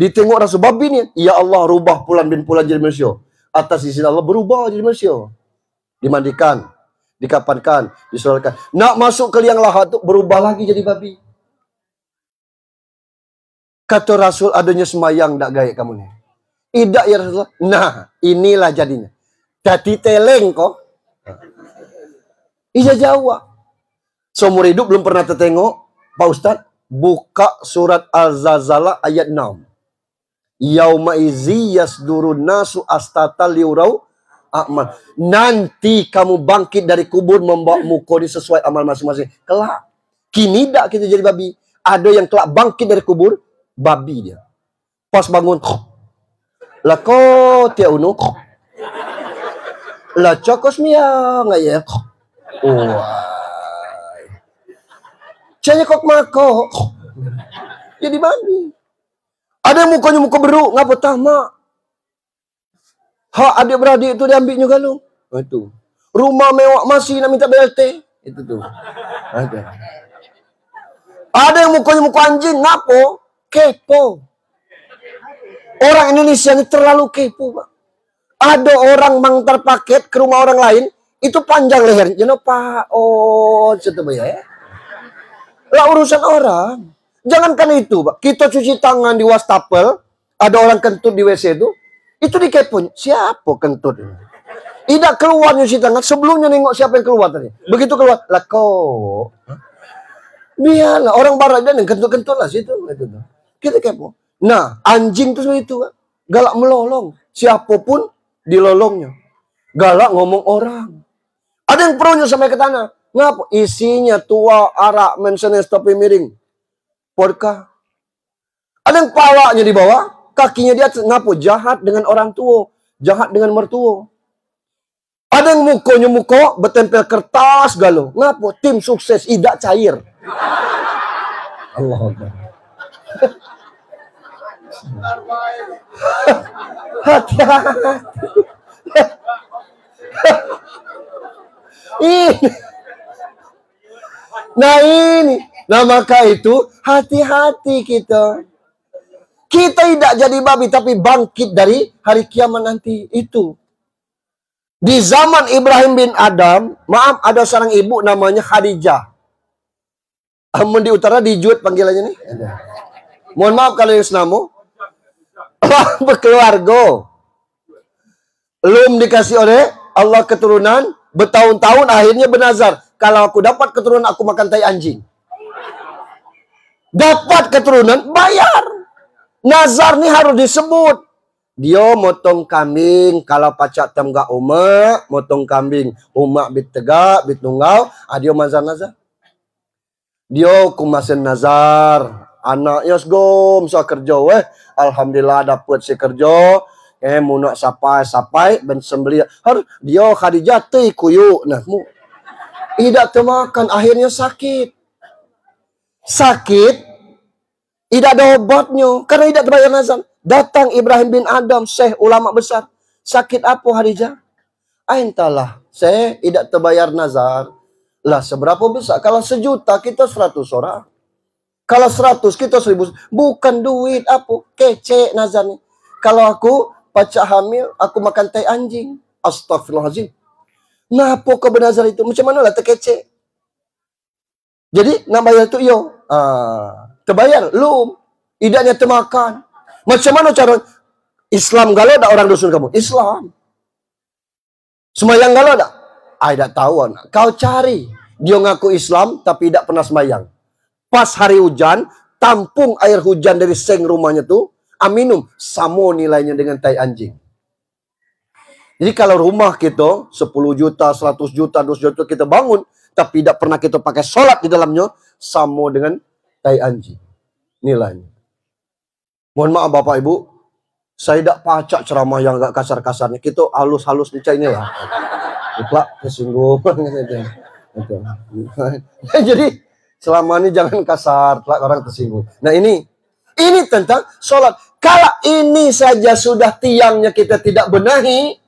Ditengok Rasul babi ni. Ya Allah, rubah Fulan bin Fulan jadi manusia. Atas izin Allah berubah jadi manusia. Dimandikan, dikapankan, disolatkan. Nak masuk ke liang lahat tu berubah lagi jadi babi. Kata Rasul, adanya semayang tak gaya kamu ni. Tidak ya Rasulullah. Nah, inilah jadinya. Jadi teleng kok. Iya Jawa. Seumur hidup belum pernah tertengok, Pak Ustaz, buka surat Al-Zalzalah ayat 6. Yauma izi yasdurun nasu astatal liurau amal. Nanti kamu bangkit dari kubur membawa muka di sesuai amal masing-masing. Kelak. Kini tak kita jadi babi. Ada yang kelak bangkit dari kubur, babi dia. Pas bangun, lah kau tiap unu, lah cokos mia nggak ya? Wah, canya kok mako, jadi babi. Ada yang mukanya muka beruk, ngapa tamak? Hak adik-beradik itu diambil juga lu. Itu. Rumah mewah masih nak minta BLT. Itu tuh. Ada yang mukanya muka anjing, ngapo? Kepo. Orang Indonesia ini terlalu kepo, Pak. Ada orang mangtar paket ke rumah orang lain, itu panjang leher. Jangan Pak, coba ya. Lah urusan orang. Jangankan itu, Pak. Kita cuci tangan di wastafel, ada orang kentut di WC itu dikepon. Siapa kentut? Tidak keluar nyuci tangan, sebelumnya nengok siapa yang keluar tadi. Begitu keluar, lah kok. Biarlah, orang barat dan kentut-kentut lah situ. Kita kepo. Nah, anjing itu seperti itu, Pak. Galak melolong. Siapapun dilolongnya. Galak ngomong orang. Ada yang pronya sampai ke tanah. Ngapa? Isinya tua, arak, mensenes, topi miring. Vodka. Ada yang pawaknya di bawah, kakinya di atas. Ngapa? Jahat dengan orang tua. Jahat dengan mertua. Ada yang mukanya muka, bertempel kertas galau. Ngapa? Tim sukses, tidak cair. Allah Akbar. Hati-hati. Ini. Nah ini. Nah maka itu hati-hati kita. Kita tidak jadi babi tapi bangkit dari hari kiamat nanti itu. Di zaman Ibrahim bin Adam, maaf ada seorang ibu namanya Khadijah. Di utara di Jud panggilannya nih. Mohon maaf kalau yang senamo. Berkeluarga. Belum dikasih oleh Allah keturunan, bertahun-tahun akhirnya bernazar. Kalau aku dapat keturunan, aku makan tai anjing. Dapat keturunan, bayar. Nazar nih harus disebut. Dia motong kambing, kalau pacak temgak umak, motong kambing. Umak bit tegak, bit tunggal, dia nazar-nazar. Dia kumasin nazar. Anak yos gom so kerja alhamdulillah dapat si kerja. Munak sapai ben sembeli. Har dia Khadijah teh kuyu nah mu. Tidak termakan akhirnya sakit. Sakit tidak ada obatnya karena tidak terbayar nazar. Datang Ibrahim bin Adam, Syekh ulama besar. Sakit apa Khadijah? Entahlah, saya tidak terbayar nazar. Lah seberapa besar? Kalau 1.000.000 kita 100 orang. Kalau 100 kita 1.000. Bukan duit apa? Kece nazarnya. Kalau aku pacak hamil, aku makan tai anjing. Astagfirullahaladzim. Napa kau bernazar itu? Macam mana lah terkece? Jadi nak bayar itu yo. Terbayar lu. Idaknya termakan. Macam mana cara Islam galau tak orang dusun kamu? Islam. Semayang galau tak? Tidak tahu. Kau cari. Dia ngaku Islam tapi tidak pernah semayang. Pas hari hujan, tampung air hujan dari seng rumahnya tuh, minum. Sama nilainya dengan tai anjing. Jadi kalau rumah kita 10 juta, 100 juta, 200 juta kita bangun, tapi tidak pernah kita pakai sholat di dalamnya, sama dengan tai anjing nilainya. Mohon maaf Bapak Ibu, saya tidak pacak ceramah yang agak kasar-kasarnya. Kita halus-halus nih ini lah. Ikhlas tersinggung. Jadi selama ini jangan kasar, orang tersinggung. Nah ini tentang sholat. Kalau ini saja sudah tiangnya kita tidak benahi,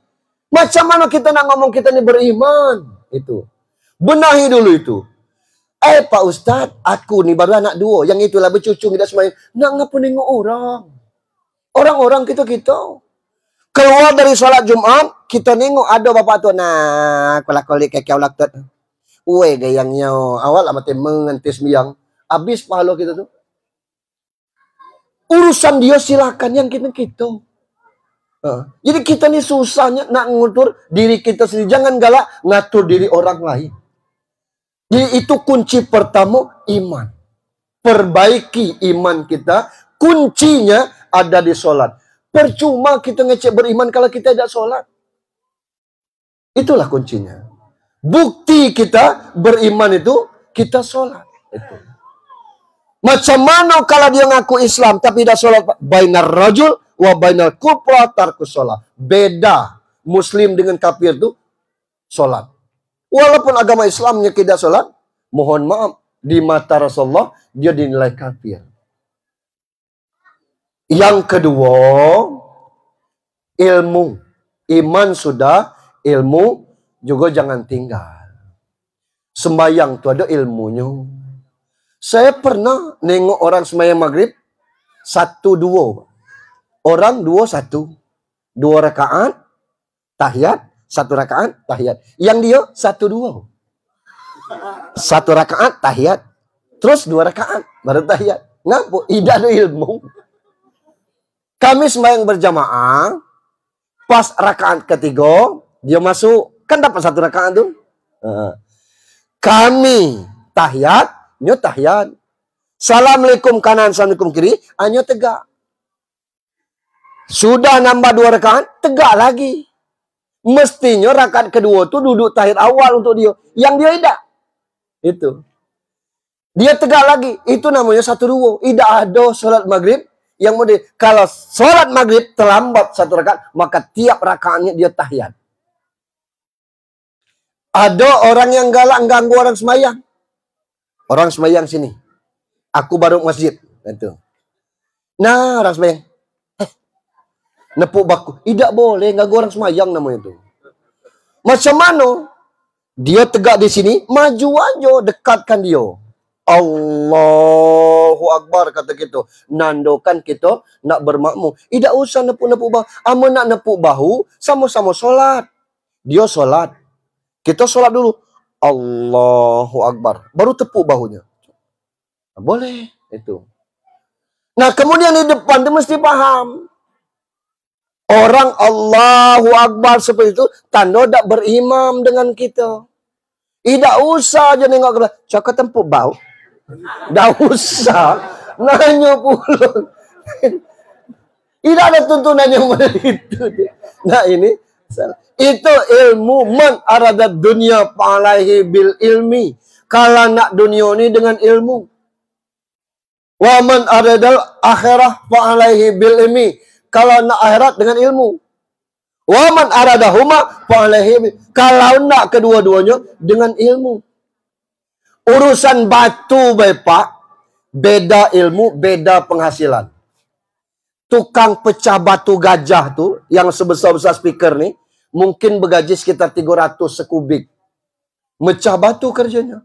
macam mana kita nak ngomong kita ini beriman? Itu. Benahi dulu itu. Pak Ustadz, aku nih baru anak 2. Yang itulah bercucung tidak semuanya. Nak ngapa nengok orang? Orang-orang kita. Keluar dari sholat Jumat, kita nengok ada bapak tu. Nah, kolak-kolik kekau laktat. Gayangnya. Awal amat mengantis miang. Habis pahala kita tuh. Urusan dia silakan yang kita. Jadi kita nih susahnya nak ngatur diri kita sendiri. Jangan galak ngatur diri orang lain. Jadi itu kunci pertama iman. Perbaiki iman kita. Kuncinya ada di sholat. Percuma kita ngecek beriman kalau kita tidak sholat. Itulah kuncinya. Bukti kita beriman itu kita sholat. Itu. Macam mana kalau dia ngaku Islam tapi tidak sholat? Bainar rajul wa bainal kufra tarkus sholat. Beda Muslim dengan kafir itu sholat. Walaupun agama Islamnya tidak sholat, mohon maaf, di mata Rasulullah, dia dinilai kafir. Yang kedua, ilmu. Iman sudah, ilmu juga jangan tinggal. Sembayang itu ada ilmunya. Saya pernah nengok orang sembahyang maghrib, 1-2. Orang 2-1. 2 rakaat, tahiyat. 1 rakaat, tahiyat. Yang dia 1-2. 1 rakaat, tahiyat. Terus 2 rakaat, baru tahiyat. Ngapa? Tidak ada ilmu. Kami sembahyang berjamaah. Pas rakaat ketiga, dia masuk. Kan dapat 1 rakaat tuh. Kami tahiyat, nyo tahiyat. Assalamualaikum kanan, assalamualaikum kiri, nyo tegak. Sudah nambah 2 rakaat, tegak lagi. Mestinya rakaat kedua tuh duduk tahiyat awal untuk dia. Yang dia tidak. Itu. Dia tegak lagi. Itu namanya 1-2. Tidak ada sholat maghrib yang model. Kalau sholat maghrib terlambat 1 rakaat, maka tiap rakaatnya dia tahiyat. Ada orang yang galak ganggu orang semayang. Orang semayang sini. Aku baru masjid. Itu. Nah, orang semayang. Nepuk baku. Tidak boleh ganggu orang semayang namanya itu. Macam mana? Dia tegak di sini, maju aja, dekatkan dia. Allahu Akbar kata kita. Nandokan kita nak bermakmum. Tidak usah nepuk-nepuk bahu. Ama nak nepuk bahu, sama-sama solat. Dia solat. Kita solat dulu. Allahu Akbar. Baru tepuk bahunya. Boleh. Itu. Nah kemudian di depan dia mesti paham. Orang Allahu Akbar seperti itu, tanda tak berimam dengan kita. Tidak usah aja nengok ke belakang. Cakap tempuk bau. Tak usah. Nanya pula. Tidak ada tuntunan yang itu. Nah ini. Itu ilmu. Man aradat dunia fa'alaihi bil ilmi. Kalau nak dunia ni dengan ilmu. Wa man aradal akhirah fa alaihi bil ilmi. Kalau nak akhirat dengan ilmu. Wa man aradahuma fa alaihi. Kalau nak kedua-duanya dengan ilmu. Urusan batu Bapak, beda ilmu, beda penghasilan. Tukang pecah batu gajah tu, yang sebesar-besar speaker ni, mungkin bergaji sekitar 300 sekubik. Mecah batu kerjanya.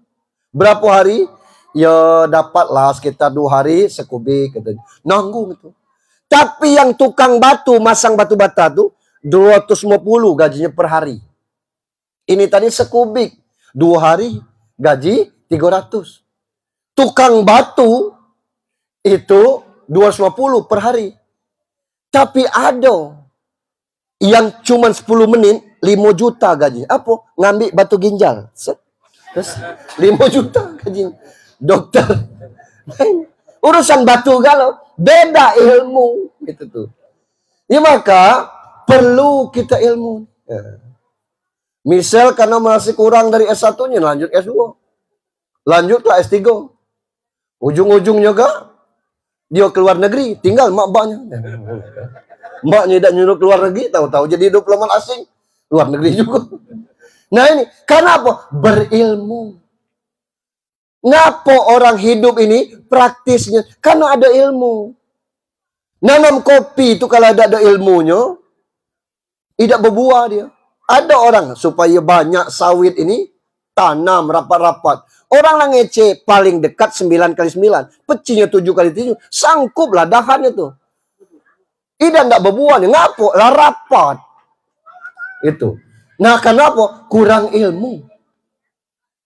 Berapa hari? Ya dapatlah sekitar 2 hari sekubik. Katanya. Nanggung itu. Tapi yang tukang batu, masang batu bata tu, 250 gajinya per hari. Ini tadi sekubik. 2 hari gaji 300. Tukang batu itu 250 per hari. Tapi ada yang cuma 10 menit 5 juta gaji. Apa? Ngambil batu ginjal. Terus 5 juta gaji. Dokter. Urusan batu galau. Beda ilmu. Gitu tuh. Ya maka perlu kita ilmu. Misal karena masih kurang dari S1-nya lanjut S2. Lanjutlah S3. Ujung-ujungnya juga dia keluar negeri, tinggal mak-baknya. Maknya tidak nyuruh keluar negeri, tahu-tahu jadi diplomat asing. Luar negeri juga. Nah ini, karena apa? Berilmu. Ngapa orang hidup ini praktisnya? Karena ada ilmu. Nanam kopi itu kalau ada ilmunya, tidak berbuah dia. Ada orang supaya banyak sawit ini, tanam rapat-rapat. Orang lah ngece paling dekat 9 kali 9. Pecinya 7 kali 7. Sangkuplah dahannya tuh. Tidak berbuahnya. Ngapo? Lah rapat. Itu. Nah kenapa? Kurang ilmu.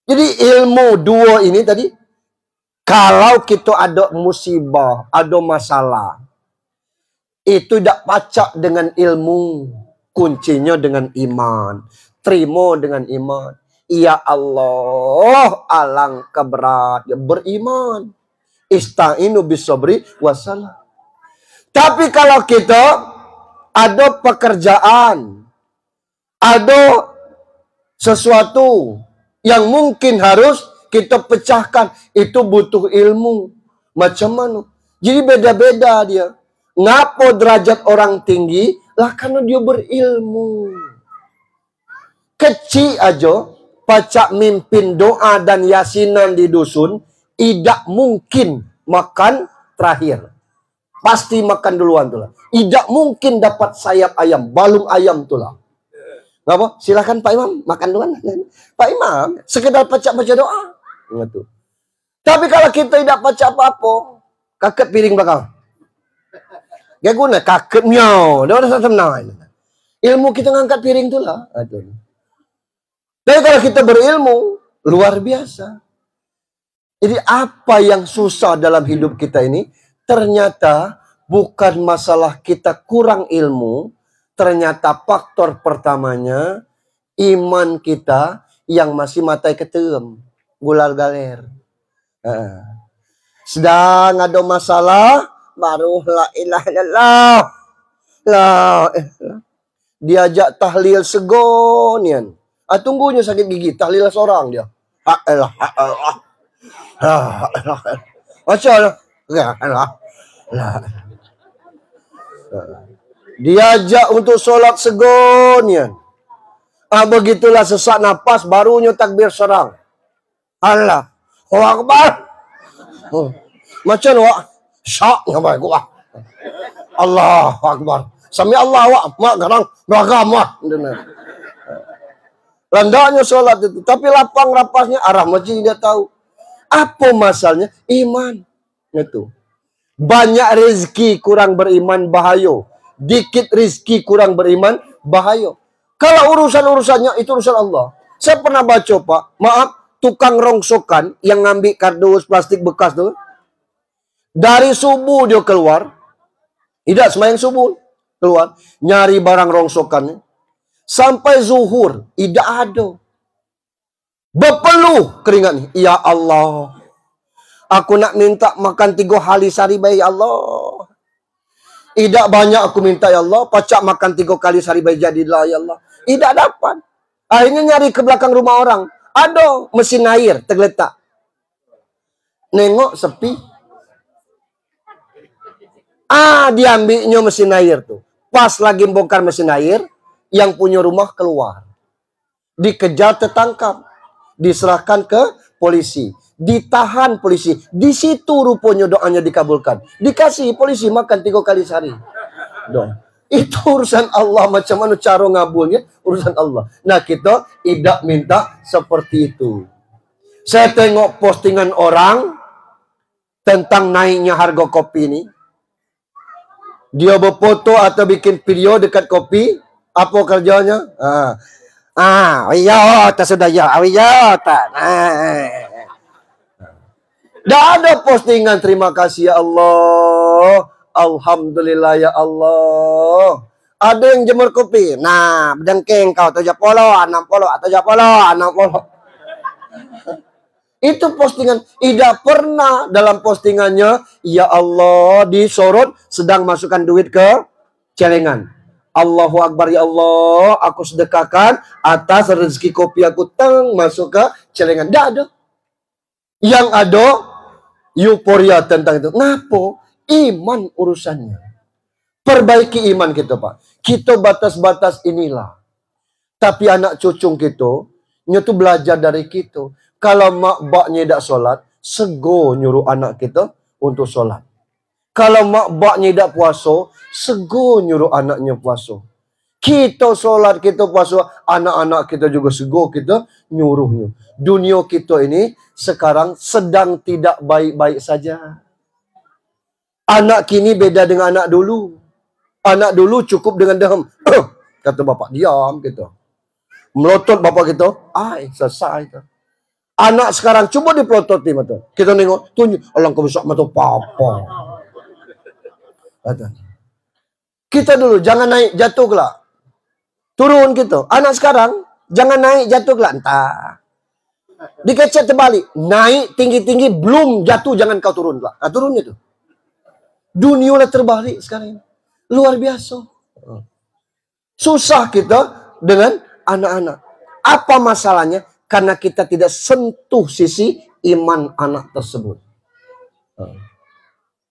Jadi ilmu dua ini tadi. Kalau kita ada musibah, ada masalah. Itu tidak pacak dengan ilmu. Kuncinya dengan iman. Terima dengan iman. Ya Allah, alangkah berat ya beriman. Ista'inu bisabri wassalam. Tapi kalau kita ada pekerjaan, ada sesuatu yang mungkin harus kita pecahkan, itu butuh ilmu. Macam mana? Jadi beda-beda dia. Ngapa derajat orang tinggi? Lah karena dia berilmu. Kecil aja. Pacak mimpin doa dan yasinan di dusun, tidak mungkin makan terakhir. Pasti makan duluan tuh lah. Tidak mungkin dapat sayap ayam, balung ayam tuh lah. Ngapa? Silakan Pak Imam, makan duluan. Pak Imam, sekedar pacak baca doa. Gitu. Tapi kalau kita tidak pacak apa-apa, kakek piring bakal. Gak guna, kakek miau. Dia udah senang. Ilmu kita ngangkat piring tuh lah. Aduh. Tapi kalau kita berilmu, luar biasa. Jadi apa yang susah dalam hidup kita ini, ternyata bukan masalah kita kurang ilmu, ternyata faktor pertamanya, iman kita yang masih matai ketem, gular galer. Sedang ada masalah, baru la ilaha illallah. La ilaha. Diajak tahlil segonian. Tunggunya sakit gigi, tahlil seorang dia. Macam diajak untuk sholat segonian. Begitulah sesak napas, barunya takbir serang. Allah, Akbar. Macam wak, syak ngapai gua. Allah Akbar. Sami Allah wak, mak garang beragam wak. Landaknya sholat itu. Tapi lapang rapasnya arah masjid dia tahu. Apa masalahnya? Iman. Itu. Banyak rezeki kurang beriman bahaya. Dikit rezeki kurang beriman bahaya. Kalau urusan-urusannya itu urusan Allah. Saya pernah baca Pak. Maaf. Tukang rongsokan yang ngambil kardus plastik bekas tuh. Dari subuh dia keluar. Tidak sembahyang subuh. Keluar. Nyari barang rongsokannya. Sampai zuhur, tidak ada. Berpeluh keringat ni. Ya Allah. Aku nak minta makan 3 hari sehari baik ya Allah. Tidak banyak aku minta ya Allah. Pacak makan 3 kali sehari baik jadilah ya Allah. Tidak dapat. Akhirnya nyari ke belakang rumah orang. Ada mesin air tergeletak. Nengok sepi. Diambilnya mesin air tuh. Pas lagi bongkar mesin air, yang punya rumah keluar. Dikejar, tertangkap. Diserahkan ke polisi. Ditahan polisi. Di situ rupanya doanya dikabulkan. Dikasih polisi makan 3 kali sehari. Doa. Itu urusan Allah. Macam mana cara ngabulnya? Urusan Allah. Nah, kita tidak minta seperti itu. Saya tengok postingan orang tentang naiknya harga kopi ini. Dia berfoto atau bikin video dekat kopi. Apa kerjanya? Sudah ya. Dah ada postingan, terima kasih ya Allah. Alhamdulillah ya Allah. Ada yang jemur kopi. Nah, berdengking kau 70, 60, atau 70, 60. Itu postingan. Tidak pernah dalam postingannya, ya Allah, disorot sedang masukkan duit ke celengan. Allahu Akbar ya Allah, aku sedekahkan atas rezeki kopi aku masuk ke celengan. Tidak ada. Yang ada euforia tentang itu. Ngapa? Iman urusannya. Perbaiki iman kita, Pak. Kita batas-batas inilah. Tapi anak cucung kita, itu belajar dari kita. Kalau mak baknya tidak sholat, sego nyuruh anak kita untuk sholat. Kalau mak baknya tidak puasa, sego nyuruh anaknya puasa. Kita sholat, kita puasa, anak-anak kita juga sego kita nyuruhnya. Dunia kita ini sekarang sedang tidak baik-baik saja. Anak kini beda dengan anak dulu. Anak dulu cukup dengan diam. Kata bapak, diam kita. Melotot bapak kita, selesai kita. Anak sekarang coba dipelototi mata. Kita nengok, tunjuk, alangkah besar mata papa. Kata. Kita dulu jangan naik jatuh kelak. Turun gitu. Anak sekarang jangan naik jatuh kelak. Entah. Dikecek terbalik. Naik tinggi-tinggi belum jatuh, jangan kau turun kelak. Nah, turunnya tuh. Dunia lah terbalik sekarang. Luar biasa. Susah kita dengan anak-anak. Apa masalahnya? Karena kita tidak sentuh sisi iman anak tersebut.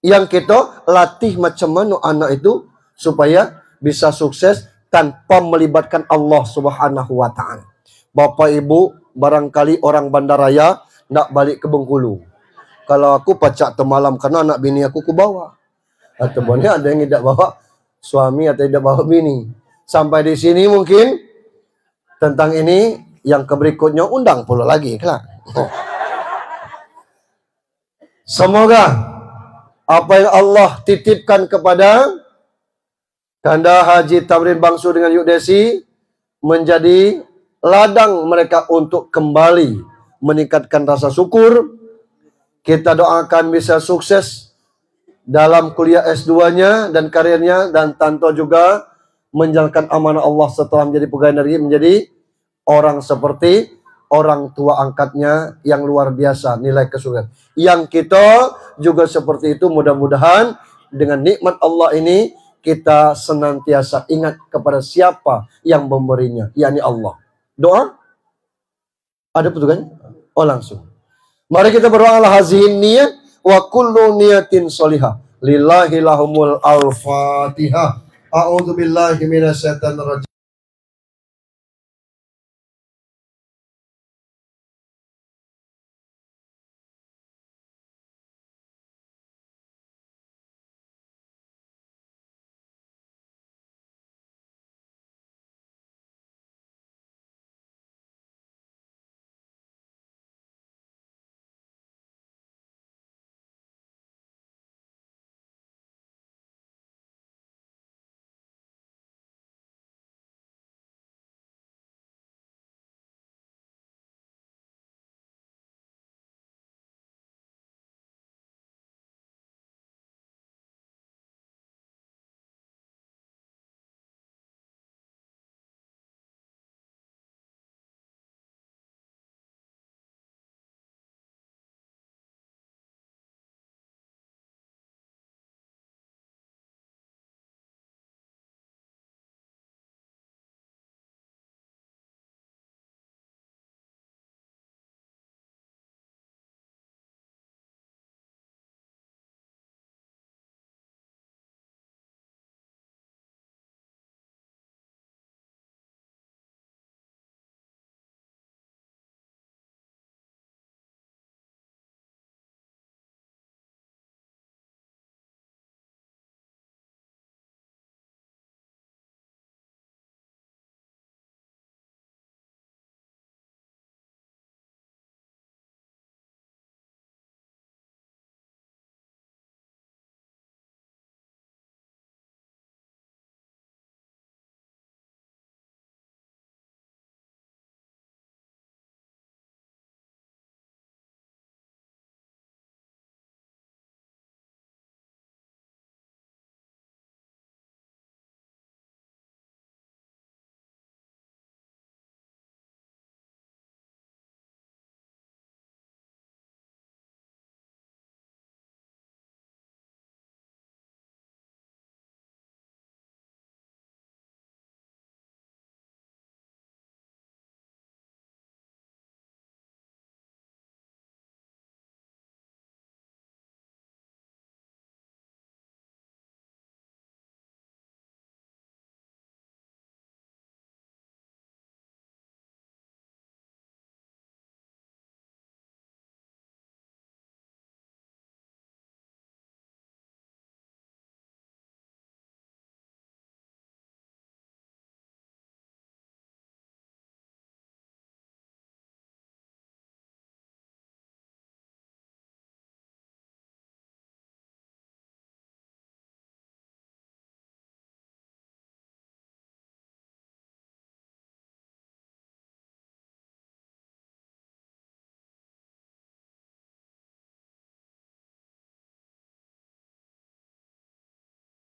Yang kita latih macam mana anak itu supaya bisa sukses tanpa melibatkan Allah Subhanahu wa Ta'ala. Bapak Ibu, barangkali orang bandaraya nak balik ke Bengkulu. Kalau aku pacak temalam karena anak bini aku bawa. Atau ada yang tidak bawa suami atau tidak bawa bini. Sampai di sini mungkin tentang ini, yang keberikutnya undang pula lagi. Semoga apa yang Allah titipkan kepada Kanda Haji Tamrin Bangsu dengan Yuk Desi menjadi ladang mereka untuk kembali meningkatkan rasa syukur. Kita doakan bisa sukses dalam kuliah S2-nya dan karirnya, dan Tanto juga menjalankan amanah Allah setelah menjadi pegawai negeri, menjadi orang seperti orang tua angkatnya yang luar biasa nilai kesulitan. Yang kita juga seperti itu, mudah-mudahan dengan nikmat Allah ini kita senantiasa ingat kepada siapa yang memberinya, yakni Allah. Doa? Ada petugasnya? Oh, langsung. Mari kita berdoa ala hazihin niyat wa kullu niyatin sholihah. Lillahi lahumul al-Fatihah. A'udzu billahi minasyaitonir rajim.